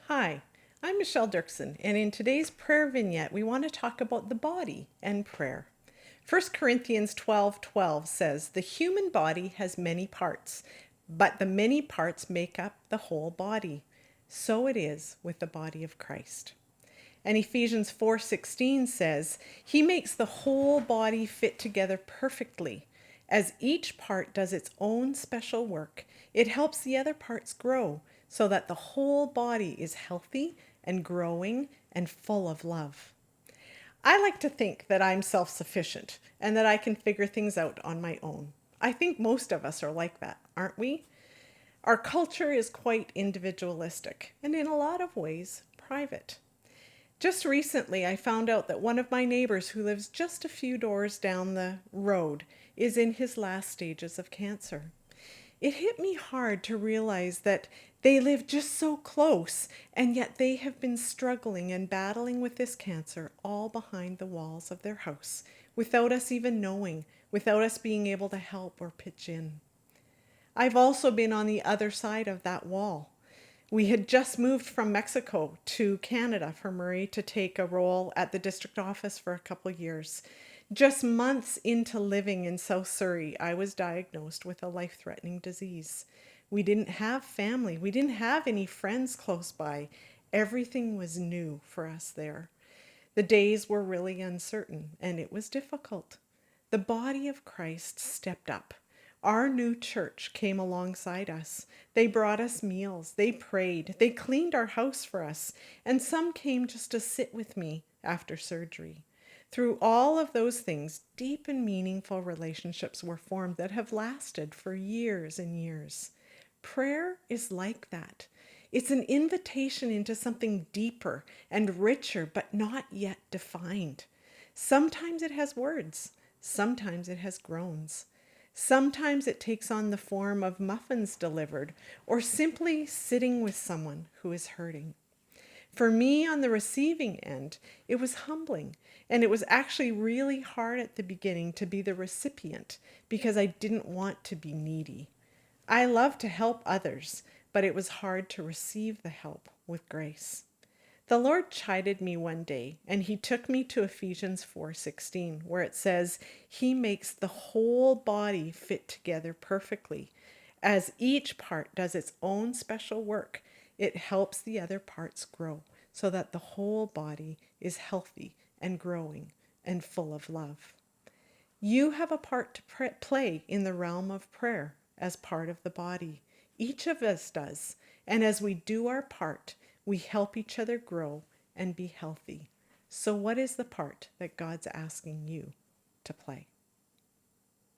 Hi, I'm Michelle Dirksen, and in today's prayer vignette, we want to talk about the body and prayer. 1 Corinthians 12:12 says, "The human body has many parts, but the many parts make up the whole body. So it is with the body of Christ." And Ephesians 4:16 says, "He makes the whole body fit together perfectly. As each part does its own special work, it helps the other parts grow so that the whole body is healthy and growing and full of love." I like to think that I'm self sufficient and that I can figure things out on my own. I think most of us are like that, aren't we? Our culture is quite individualistic and in a lot of ways private. Just recently, I found out that one of my neighbors who lives just a few doors down the road is in his last stages of cancer. It hit me hard to realize that they live just so close, and yet they have been struggling and battling with this cancer all behind the walls of their house, without us even knowing, without us being able to help or pitch in. I've also been on the other side of that wall. We had just moved from Mexico to Canada for Murray to take a role at the district office for a couple of years. Just months into living in South Surrey, I was diagnosed with a life-threatening disease. We didn't have family. We didn't have any friends close by. Everything was new for us there. The days were really uncertain, and it was difficult. The body of Christ stepped up. Our new church came alongside us. They brought us meals. They prayed. They cleaned our house for us. And some came just to sit with me after surgery. Through all of those things, deep and meaningful relationships were formed that have lasted for years and years. Prayer is like that. It's an invitation into something deeper and richer, but not yet defined. Sometimes it has words. Sometimes it has groans. Sometimes it takes on the form of muffins delivered or simply sitting with someone who is hurting. For me, on the receiving end, it was humbling, and it was actually really hard at the beginning to be the recipient because I didn't want to be needy. I love to help others, but it was hard to receive the help with grace. The Lord chided me one day, and he took me to Ephesians 4:16, where it says, "He makes the whole body fit together perfectly. As each part does its own special work, it helps the other parts grow so that the whole body is healthy and growing and full of love." You have a part to play in the realm of prayer as part of the body. Each of us does. And as we do our part, we help each other grow and be healthy. So, what is the part that God's asking you to play?